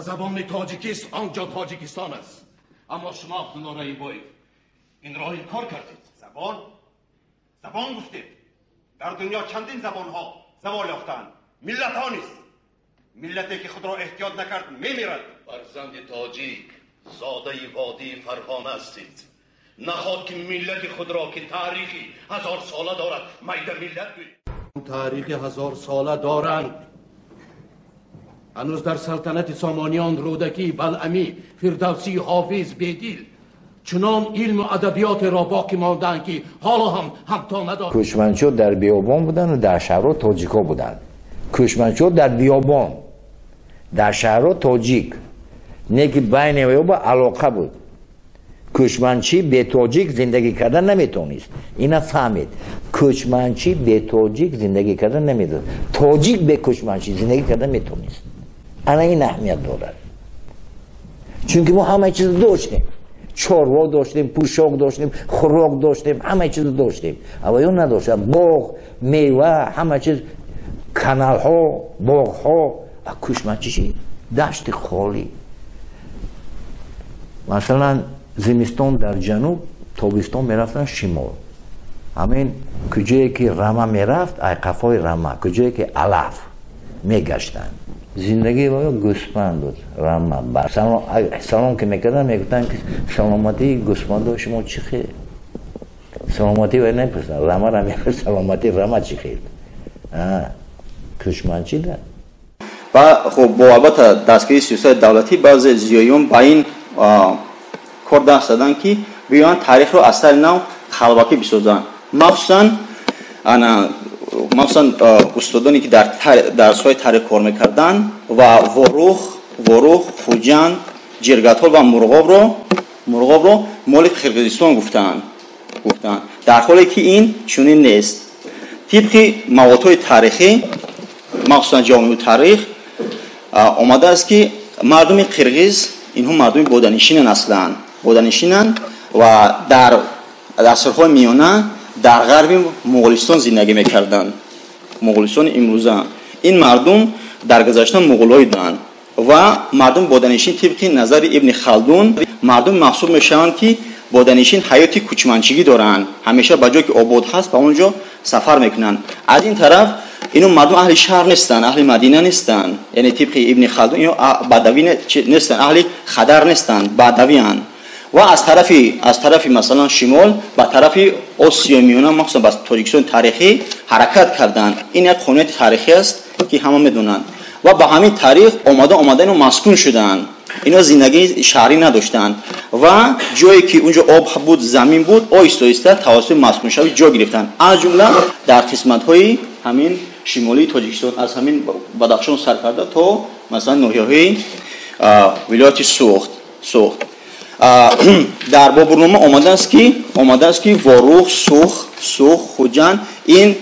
زبان تاجیکیست آنجا تاجیکستان است. اما شما عبدالله رئیبایی این را انکار کردید. زبان گفتید. در دنیا چندین زبان ها زوال یافتند. ملت ها نیست. ملتی که خود را احتیاط نکرد میمیرد. فرزند تاجیک زاده وادی فرغانه هستید. نخواد که ملت خود را که تاریخی 1000 ساله دارد میده ملت گویید. تاریخی 1000 ساله دارند. هنوز در سلطنت سامانیان رودکی، بلعمی، فردوسی، حافظ، بیدیل چنان علم و ادبیات را باقی ماندند که حالا هم همتا ندارد. کوچمنچو در بیابان بودن و در شهرها تاجیکا بودن. کوچمنچو در بیابان، در شهرها تاجیک، نه که بین و با علاقه بود. کوچمنچی به تاجیک زندگی کردن نمیتونست. اینا فهمید. کوچمنچی به تاجیک زندگی کردن نمیتونست. تاجیک به کوچمنچی زندگی کردن میتونست. انا این اهمیت دارد. چون که ما همه چیز داشتیم. چاروا داشتیم، پوشاک داشتیم، خوراک داشتیم، همه چیز داشتیم. اما یا نداشتیم. باغ، میوه، همه چیز، کانال ها، باغ ها. کوچمنچی چی؟ دشت خالی. مثلا زمستان در جنوب، تابستان میرفتن شمال. همین کجایی که رمه میرفت، ای قفای رمه، کجایی که علف میگشتن. زندگی باید گوسفند بود، رمه بر. سلام که میکردن میگفتن که سلامتی گوسفند شما چی خیر؟ سلامتی باید نپرسن، رمه را میگفتن سلامتی رمه چی خیر؟ کوچمنچی ده. و خب با البته دستگاه سیاست دولتی بعض زیایون با این کار دست دادن که بیان تاریخ رو از سر نو خلوتی بسازن. مخصوصا استادانی که در درس‌های تاریخ کار میکردن و وروخ، خوجند، جرگتال و مرغاب رو مال قرقیزستان گفتن. در حالی که این چنین نیست. طبق موادهای تاریخی، مخصوصا جامعه تاریخ آمده است که مردم قرقیز اینها مردم بودنشینن، اصلا بودنشینن و در عصرهای میانه در غرب مغولستان زندگی میکردند. مغولستان امروزه این مردم در گذشته مغولای بودند و مردم بودنشین طبق نظر ابن خلدون مردم محسوب میشوند که بودنشین حیاتی کوچمنچگی دارند. همیشه به جایی که آباد هست به اونجا سفر میکنن. از این طرف اینو مردم اهل شهر نیستن، اهل مدینه نیستن. یعنی طبق ابن خلدون اینو بدوی نیستن، اهل خدر نیستن، بدویان. و از طرف مثلا شمال به طرف آسیا میانه مخصوصا به تاجیکستان تاریخی حرکت کردن. این یک قانون تاریخی است که همه میدونن و به همین تاریخ اومده اینو مسکون شدن. اینا زندگی شهری نداشتن و جایی که اونجا آب بود، زمین بود، آهسته توسط مسکون شوی جا گرفتن. از جمله در قسمت‌های همین شمالی تاجیکستان از همین بدخشان سر کرده تا مثلا ناحیه‌های ولایت سوخت. در برنامه آمده است که واروخ، سوخ، خوجند این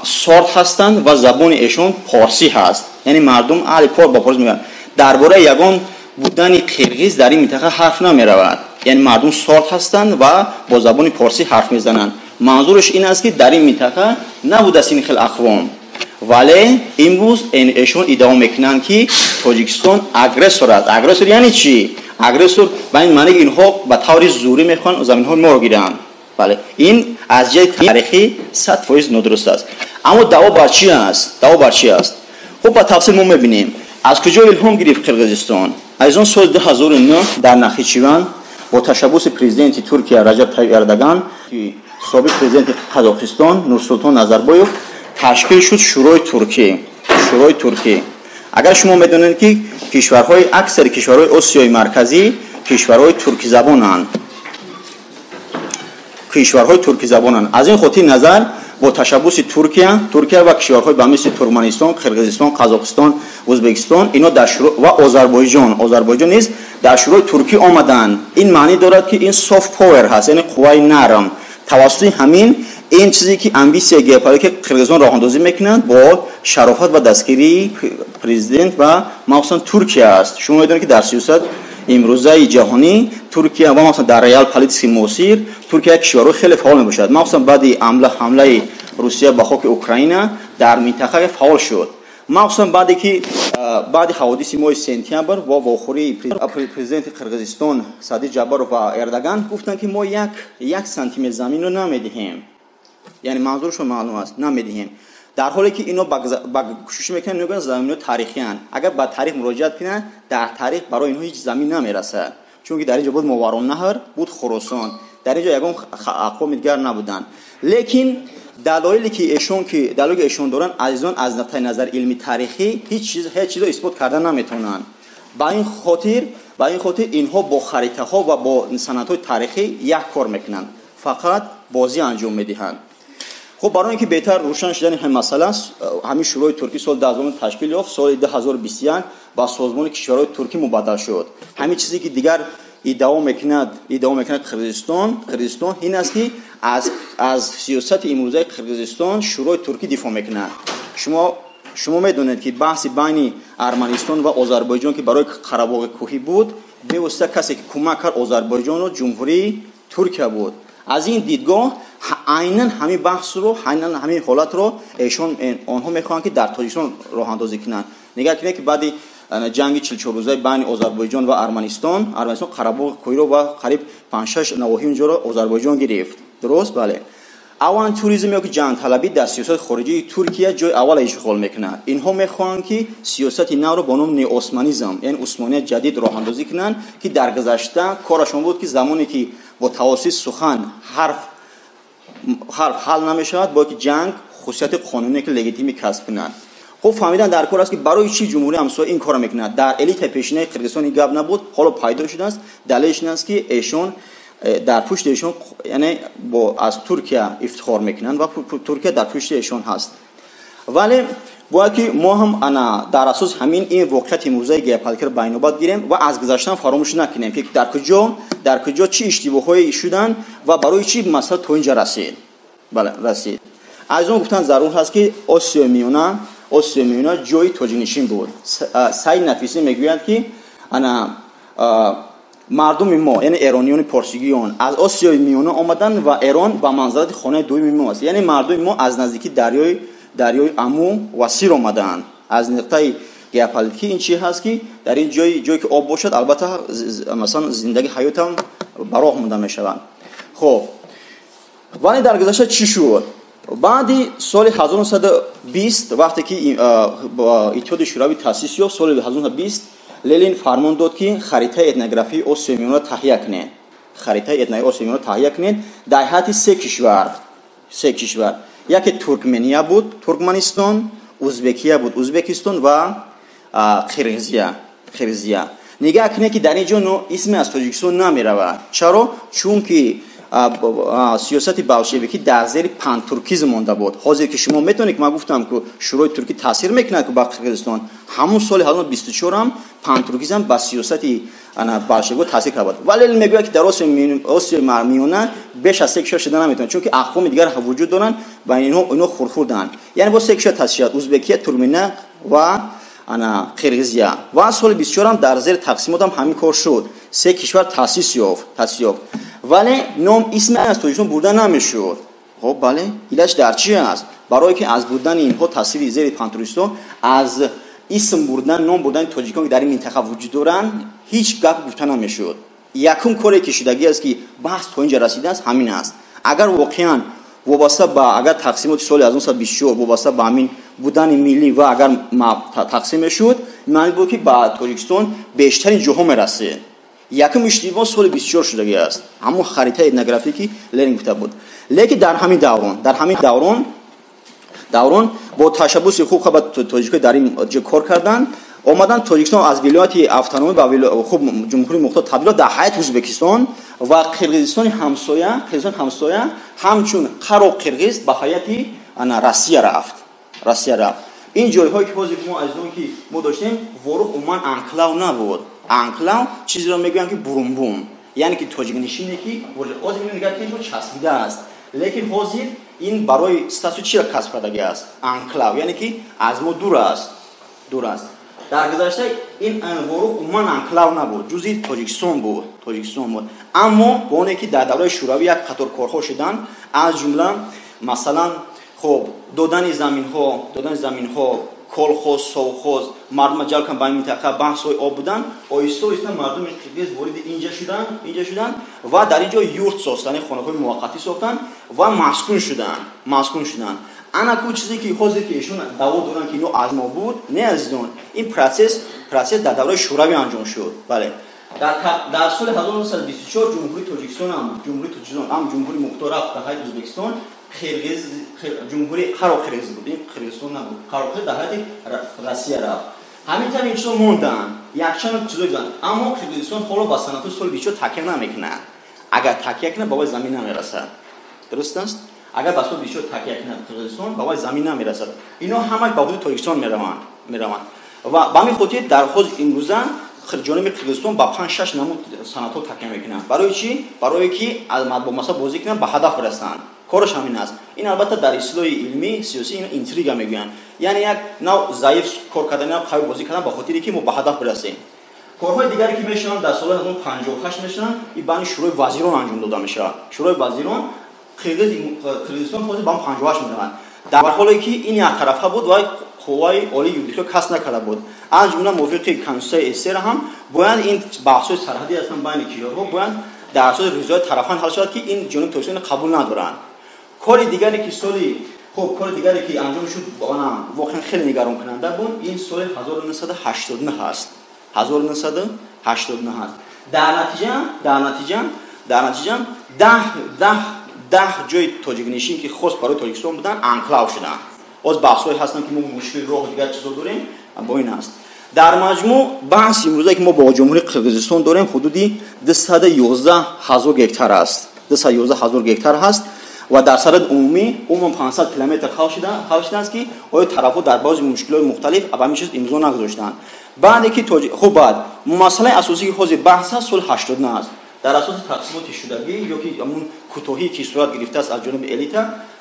سارد هستند و زبان ایشون پارسی هست. یعنی مردم اهل کار با پارسی میگن. درباره یگان بودن قرقیز در این منطقه حرف نمی رود. یعنی مردم سارد هستند و با زبان پارسی حرف میزنند. منظورش این است که در این منطقه نبوده است این خیلی اقوام. ولی امروز ایشون ادعا میکنن که تاجیکستان اگریسور است. اگریسور یعنی چی؟ اگریسور به این معنی اینها به طور زوری میخوان زمین‌های ما رو گیرن. بله این از جای تاریخی 100% نادرست است. اما دعوا بر چی است؟ خب با تفصیل ما میبینیم. از کجا الهام گرفت قرقیزستان؟ از اون سال 2009 در نخچیوان با تشبث پرزیدنت ترکیه رجب طیب اردوغان، سابق پرزیدنت قزاقستان نورسلطان نظربایف تشکیل شد شورای ترکیه. اگر شما میدونید که کشورهای اکثر کشورهای آسیای مرکزی کشورهای ترکی زبانند. از این خاطر نظر با تشبث ترکیه و کشورهای به مثل ترکمنستان، قرقیزستان، قزاقستان، ازبکستان اینا در شورای و آذربایجان نیز در شورای ترکی آمدند. این معنی دارد که این سافت پاور هست، یعنی قوای نرم. توسط همین این چیزی که امبیسیای گیوپولیتیک قرقیزستان راه اندازی میکنند با شرافت و دستگیری پرزیدنت و مخصوصا ترکیه است. شما میدونید که در سیاست امروزه جهانی ترکیه و مثلا در ریال پالیتیک معاصر ترکیه کشور خیلی فعال میباشد. مثلا بعد حمله روسیه به خاک اوکراین در منطقه فعال شد. مثلا بعدی که بعد حوادث ماه سپتامبر و واخوری پرزیدنت قرقیزستان سعدی جبارов و اردوغان گفتن که ما یک سانتیمتر زمین رو نمیدهیم، یعنی منظورشون معلوم است نمیدهیم، در حالی که اینا با کوشش میکنن میگن زمین تاریخی ان، اگر با تاریخ مراجعت کنن در تاریخ برای اینها هیچ زمین نمیرسه، چون که در اینجا بود موارون نهر بود خراسان، در اینجا یگان اقوام دیگر نبودن. لیکن دلایلی که ایشون دارن عزیزان از نقطه نظر علمی تاریخی هیچ چیز اثبات کردن نمیتونن. با این خاطر اینها با خریطه ها و با سندهای تاریخی یک کار میکنن، فقط بازی انجام میدهند. خب برای اینکه بهتر روشن شدن این مسئله است، همین شورای ترکی سال 2000 تشکیل یافت، سال 2021 با سازمان کشورهای ترکی مبادله شد. همین چیزی که دیگر ادعا میکند قرقیزستان این است که از سیاست امروزه قرقیزستان شورای ترکی دفاع میکند. شما میدونید که بحث بین ارمنستان و آذربایجان که برای قره‌باغ کوهی بود، به واسطه کسی که کمک کرد آذربایجان و جمهوری ترکیه بود. از این دیدگاه عیناً همین بحث رو، عیناً همین حالت رو آنها میخوان که در تاجیکستان راه اندازی کنن. نگاه کنید که بعد جنگ 44 روزه بین آذربایجان و ارمنستان قره‌باغ کوهی رو و قریب 5-6 نواحی اونجا رو آذربایجان گرفت. درست؟ بله. اوان توریسم یا که جنگ طلبی در سیاست خارجی ترکیه جای اول اشغال میکنه. اینها میخوان که سیاست نو رو با نام نئو عثمانیسم، یعنی عثمانی جدید راه اندازی کنن که در گذشته کارشون بود که زمانی که با توسط سخن حرف حل نمیشود، با که جنگ خصوصیت قانونی که لگیتیمی کسب کنند. خب فهمیدن در کار است که برای چی جمهوری همسایه این کارو میکنه. در الیت پیشینه قرقیزستان این گپ نبود، حالا پیدا شده است. دلیلش این است که ایشون در پشت ایشون یعنی با از ترکیه افتخار میکنن و ترکیه در پشت ایشون هست. ولی باید که ما هم انا در اساس همین این واقعیت موزه گپالکر بینابد گیریم و از گذشتن فراموش نکنیم که در کجا چی اشتباهایی شدن و برای چی مسئله تا اینجا رسید. بله رسید. از اون گفتن ضرور هست که آسیا میونه جای تاجیک‌نشین بود. سعید نفیسی میگوید که انا مردم ما یعنی ایرانیان پارسیگیان از آسیای میانه آمدن و ایران با منزلت خانه دوم ما است. یعنی مردم ما از نزدیکی دریای امو و سیر آمدن. از نقطه گپالکی این چی هست که در این جایی که آب باشد البته مثلا زندگی حیات هم براه مونده میشوند. خب ولی در گذشته چی شد؟ بعدی سال 1920 وقتی که اتحاد شوروی تأسیس یافت، سال 1920 لنین فرمان داد که خریطه اتنوگرافی آسیای میانه تهیه کنید در جهت سه کشور. یکی ترکمنیه بود، ترکمنستان، ازبکیه بود، ازبکستان و قرقیزیه. نگاه کنید که در اینجا اسم از تاجیکستان نمیرود. چرا؟ چون که سیاست بلشویکی در زیر پان ترکیسم مانده بود. حاضر که شما میتونید که من گفتم که شورای ترکی تاثیر میکنه که با قرقیزستان همون سال 1924 هم پان ترکیسم با سیاست بلشویک تاثیر کرد. ولی میگه که در آسیا میانه بیش از 3 کشور شده نمیتونه، چون که اقوام دیگر وجود دارن و اینا خردن. یعنی با 3 کشور تاثیر شد، ازبکیه، ترکمنیه و قرقیزیه. و سال 24 هم در زیر تقسیمات هم همین کار شد. 3 کشور تأسیس یافت. ولی نام اسم از تاجیکستان برده نمیشد. خب بله ایلش در چی است؟ برای که از بردن اینها تاثیر زیر پان ترکیستان، از اسم بردن، نام بردن تاجیکان که در این منطقه وجود دارن هیچ گپ گفتن نمیشد. یکم کاری که شدگی است که بحث تا اینجا رسیده است همین است. اگر واقعا وابسته با اگر تقسیمات سال 1924 وابسته با همین بودن ملی و اگر تقسیم شد، معنی بود که با تاجیکستان بیشترین جاها میرسه. یکم اشتباه سال 24 شده است، همون خریطه اتنوگرافی که لنین گفته بود. لیکن در همین دوران با تشبث خوب با تاجیک‌ها در این کار کردن، اومدن تاجیکستان از ولایت اتونومی به خوب جمهوری مختار تبدیل در حیات ازبکستان و قرقیزستان همسایه همچون قرق قرقیز به حیات روسیه رفت. این جای‌هایی که حاضر ما از اون که ما داشتیم ورق عموما انکلاو نبود. انکلاو چیزی رو میگن که برومبوم، یعنی که تاجیک نشینی که از این نگاه کنید چسبیده است، لیکن حاضر این برای استاسو چی را کسب کرده است؟ انکلاو یعنی که از ما دور است. در گذشته این ورق عموما انکلاو نبود، جزئی تاجیکستان بود. اما با اونی که در دوره شوروی یک قطار کارها شدن، از جمله مثلا خب دادن زمین ها колхоз совхоз мардум ҷалб карданд ба ин минтақа баҳсҳои об буданд оҳиста оҳиста мардуми қирғиз вориди инҷа шуданд ва дар ин ҷо юрт сохтанд хонаҳои муваққатӣ сохтанд ва маскун шуданд анаку чизе ки ҳозир ки ишон даъво доранд ки ино аз мо буд не азизон ин процесс дар давраи шӯравӣ анҷом шуд бале дар соли 1924 ҷумҳурии тоҷикистон ам ҷумҳурии мухтор рафт дар ҳайати ӯзбекистон ҷумҳури қароқирғиз буд ин қирғизистон набуд қароқирғиз дар ҳайати россия рафт ҳамин тавр инчунон монданд якчанд чизо буданд аммо қирғизистон ҳоло ба санъату соли 24 такя намекунад агар такя кунад ба вай замин намерасад дуруст аст агар ба соли 24 такя кунад қирғизистон ба вай замин намерасад ино ҳамааш ба ҳудуди тоҷикистон мераванд ва ба ҳамин хотир дар ҳози имрӯза ҷониби қирғизистон ба 5-6 намуд санъатҳо такя мекунанд барои чӣ барое ки бо масъала бозӣ кунанд ба ҳадаф расанд кораш ҳамин аст ин албатта дар ислоҳи илмӣ сиёсӣ ин интрига мегӯянд яъне як нав заиф кор кардан қавӣ бозӣ кардан ба хотире ки мо ба ҳадаф бирасем корҳои дигаре ки мешаванд дар соли 1958 мешаванд ин баъни шӯрои вазирон анҷом дода мешавад шӯрои вазирон қирғизистон ҳозир ба 58 мераванд дар ҳоле ки ин яктарафа буд ва қувваи олии юридикро касб накарда буд аз ҷумла мувофиқи конститутсияи СССР ҳам бояд ин баҳсҳои сарҳадӣ ҳастанд байни кишварҳо бояд дар асоси ризояи тарафан ҳал шавад ки ин ҷониби тоҷикистон қабул надоранд кори дигаре ки анҷом шуд воқеан хеле нигарон кунанда буд ин соли 1989 ҳаст 1989 ҳаст дар натиҷа 10 ҷои тоҷикнишин ки хос барои тоҷикистон буданд анклав шуданд оз баҳсҳое ҳастанд ки мо мушкили роҳ дигар чизо дорем бо ин аст дар маҷмӯъ баҳси имрӯзае ки мо бо ҷумҳурии қирғизистон дорем ҳудуди 211 000 гектар аст 211 000 гектар ҳаст ва дар саради умумӣ умуман 500 километр хал шудааст ки оё тарафҳо дар баъзи мушкилоти мухталиф ба ҳамин чиз имзо нагузоштанд баъде ки хуб баъд масъалаи асосӣ ки ҳозир баҳс аст соли 89 аст дар асоси тақсимоти шудагӣ ё ки ҳамун кӯтоҳие ки сурат гирифтааст аз ҷониби элита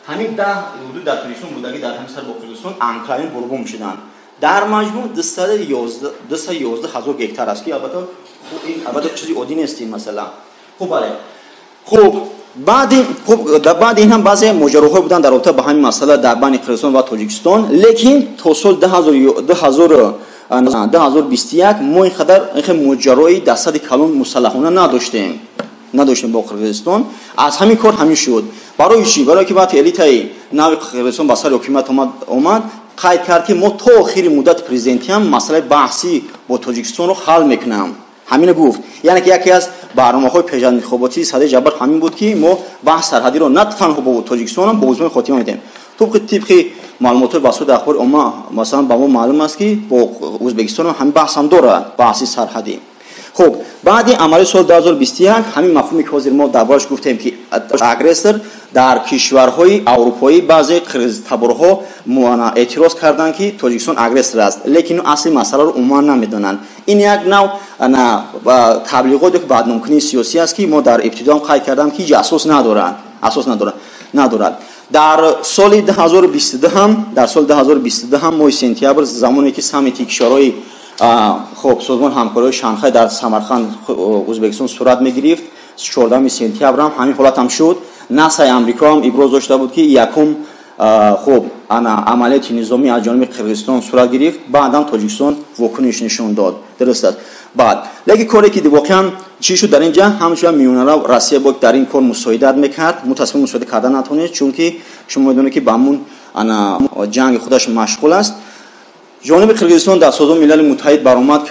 ҳамин 10 ҳудуд дар тоҷикистон будагӣ дар ҳамин сар бо қирғизистон анклавин бурбом шуданд дар маҷмӯъ 211 000 гектар аст ки албатта чизи оддӣ нест ин масъала хуб бале хуб баъди ин ҳам баъзе моҷароҳое буданд дар робита ба ҳамин масъала дар байни қирғизистон ва тоҷикистон лекин то соли 2021 мо ин қадар моҷарои дастади калон мусаллаҳона надоштем бо қирғизистон аз ҳамин кор ҳамин шуд барои чӣ барое ки вақти элитаи нави қирғизистон ба сари ҳукумат омад қайд кард ки мо то охири муддати президентиам масъалаи баҳсӣ бо тоҷикистонро ҳал мекунам ҳамина гуфт яъне ки яке аз барномаҳои пешантихоботии Садаи Ҷаббар ҳамин буд ки мо баҳс сарҳадиро на танҳо бо тоҷикистон ҳам бо узмони хотима медиҳем тибқи маълумотои васоити ахбори умма масалан ба мо маълум аст ки бо ӯзбекистон ҳамин баҳс ҳам дорад баҳси сарҳадӣ хуб баъди амалии соли 2021 ҳамин мафҳуме ки ҳозир мо дар бораш гуфтем ки агрессор дар кишварҳои аврупоӣ баъзе қирғизтаборҳо эътироз карданд ки тоҷикистон агрессор аст лекин асли масъаларо умуман намедонанд ин як нав таблиғот ё ки бадномкунии сиёсӣ аст ки мо дар ибтидо ҳам қайд кардам ки ҳеҷ асос надорад дар соли 2022 ҳам моҳи сентябр замоне ки саммити кишварҳои хуб созмони ҳамкории Шанхай дар Самарқанд Ӯзбекистон сурат мегирифт 14 сентябр ҳам ҳамин ҳолат ҳам шуд насаи амрико ҳам иброз дошта буд ки якум хуб амалияти низомӣ аз ҷониби қирғизистон сурат гирифт баъдам тоҷикистон вокуниш нишон дод дуруст аст баъд лекин коре ки воқеан чӣ шуд дар ин ҷанг ҳамчунан миёнарав Россия бо дар ин кор мусоидат мекард мутассифона мусоида карда натавонид чунки шумо медонед ки ба ҳамун ҷанги худаш машғул аст ҷониби қирғизистон дар Созмони Милали Муттаҳид баромад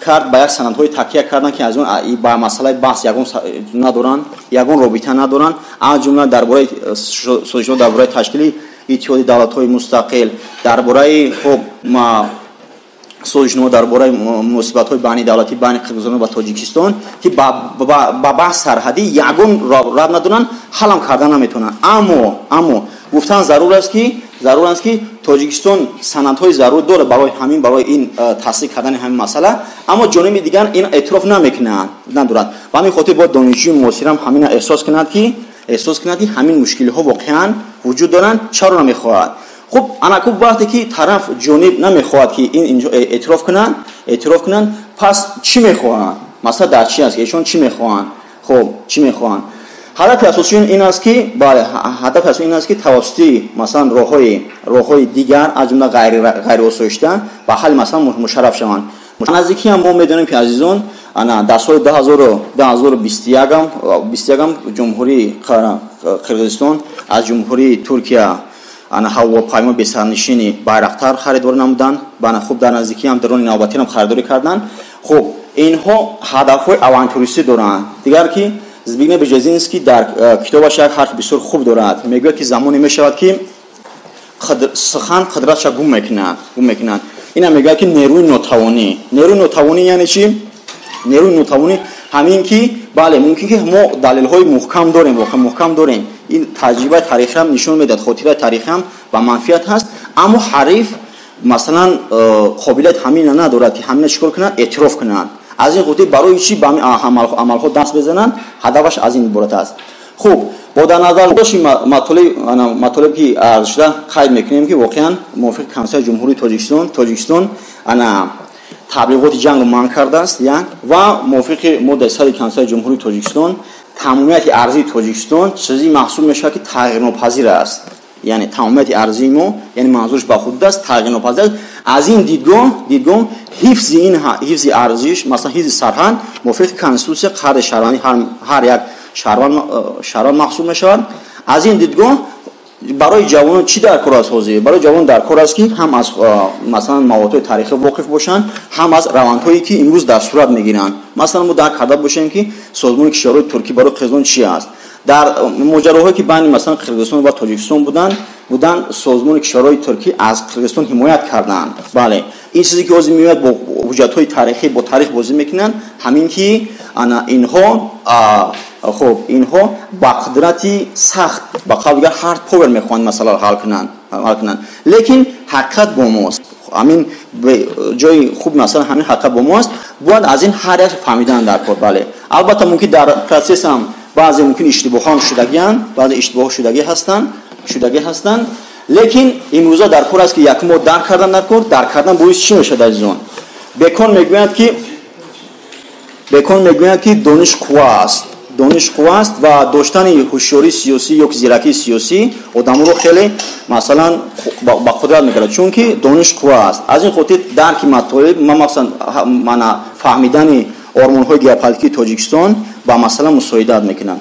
кард ба як санадҳои такя карданд ки аз он ба масъалаи баҳс ягон робита надоранд аз ҷумла дар бораи созишҳо дар бораи ташкили иттиҳоди давлатҳои мустақил дар бораи созишҳо дар бораи муносибатҳои байнидавлатӣ байни Қирғизистон ва Тоҷикистон ки ба баҳс сарҳадӣ ягон рабт надоранд ҳалам карда наметавонанд аммо гуфтан зарур аст ки Тоҷикистон санадҳои зарур дорад барои ин тасдиқ кардани ҳамин масъала аммо ҷониби дигар ин эътироф надорад ба ҳамин хотир бояд донишҷӯи муосирам ҳамина эҳсос кунад ки ҳамин мушкилиҳо воқеан вуҷуд доранд чаро намехоҳад хуб анаку вақте ки тараф ҷониб намехоҳад ки ин инҷо эътироф кунанд пас чӣ мехоҳанд масъала дар чӣ аст ки эшон чӣ мехоҳанд хуб чӣ мехоҳанд ҳадафи асосии ин аст ки бале ҳадафи асосии ин аст ки тавассути масалан роҳҳои дигар аз ҷумла ғайриосоишта ба ҳалли масъала мушарраф шаванд. наздики ҳам мо медонем ки азизон дар соли 2021 ҷумҳурии қирғизистон аз ҷумҳурии Туркия ҳавопаймо бесарнишини байрақтар харидор намуданд. Хуб дар наздики ҳам дрони навбатӣ ҳам харидорӣ карданд. Хуб инҳо ҳадафҳои авантюристӣ доранд. Дигар ки Збигнев Бжезинский дар китобаш як ҳарфи бисёр хуб дорад. Мегӯяд ки замоне мешавад ки сухан қудратша гум мекунад. Ина мегӯяд ки нерӯи нотавонӣ яъне чи? Нерӯи нотавонӣ ҳамин ки бале мумкин ки мо далелҳои муҳкам дорем, воқеан муҳкам дорем. Ин таҷрибаи таърихӣ ҳам нишон медиҳад, хотираи таърихӣ ҳам ба манфиат ҳаст, аммо ҳариф масалан қобилияти ҳамина надорад ки ҳамина чикор кунад, эътироф кунад. Аз ин қути барои чӣ ба амалҳо даст безананд, ҳадафаш аз ин иборат аст. Хуб, бо дар назар дошти матолиб ки арз шуда қайд мекунем ки воқеан мувофиқи Конститутсияи Ҷумҳурии Тоҷикистон таблиғоти ҷангро манъ кардааст ва мувофиқи моддаи 100 Конститутсияи Ҷумҳурии Тоҷикистон тамомияти арзии Тоҷикистон чизи маҳсуб мешавад ки тағйирнопазир аст. Яъне тамомияти арзии мо, яъне манзурш ба худ аст, тағйирнопазир аст. Аз ин дидгоҳ ҳифзи арзиш, масалан ҳифзи сарҳад мувофиқи Конститутсия қарди шаҳрвандӣ ҳар як шаҳрванд маҳсуб мешавад. Аз ин дидгоҳ барои ҷавонон чӣ дар кор аст ҳозир? Барои ҷавонон дар кор аст ки ҳам аз масалан маводҳои таърихӣ воқиф бошанд, ҳам аз равандҳое ки имрӯз дар сурат мегиранд. Масалан мо дарк карда бошем ки созмони кишварҳои туркӣ барои Қирғизистон чӣ аст. дар моҷароҳое ки байни масалан Қирғизистон ва Тоҷикистон буданд созмони кишварҳои туркӣ аз Қирғизистон ҳимоят карданд. Бале, ин чизе ки ҳозир меояд бо ҳуҷҷатҳои таърихӣ бо таърих бозӣ мекунанд, ҳамин ки инҳо ба қудрати сахт ба қавли дигар ҳард повер мехоҳанд масъаларо ҳал кунанд. Лекин ҳақиқат бо мост. Ҳамин ҷои хуб масалан ҳамин ҳақиқат бо мост. Бояд аз ин ҳар як фаҳмидан дар кор. Бале, албатта мумкин дар процесс ҳам баъзе мумкин иштибоҳон шудагианд, баъзе иштибоҳ шудагӣ ҳастанд. Лекин имрӯза дар кор аст ки як мо дарк кардан боиси чӣ мешавад азизон? Бекон мегӯяд ки дониш қувва аст ва доштани ҳушёрии сиёсӣ ё ки зиракии сиёсӣ одамро хеле масалан ба қудрат мекунад, чунки дониш қувва аст. Аз ин хотир дарки матолиб махсусан фаҳмидани ормонҳои геополитикии Тоҷикистон ба масъала мусоидат мекунанд.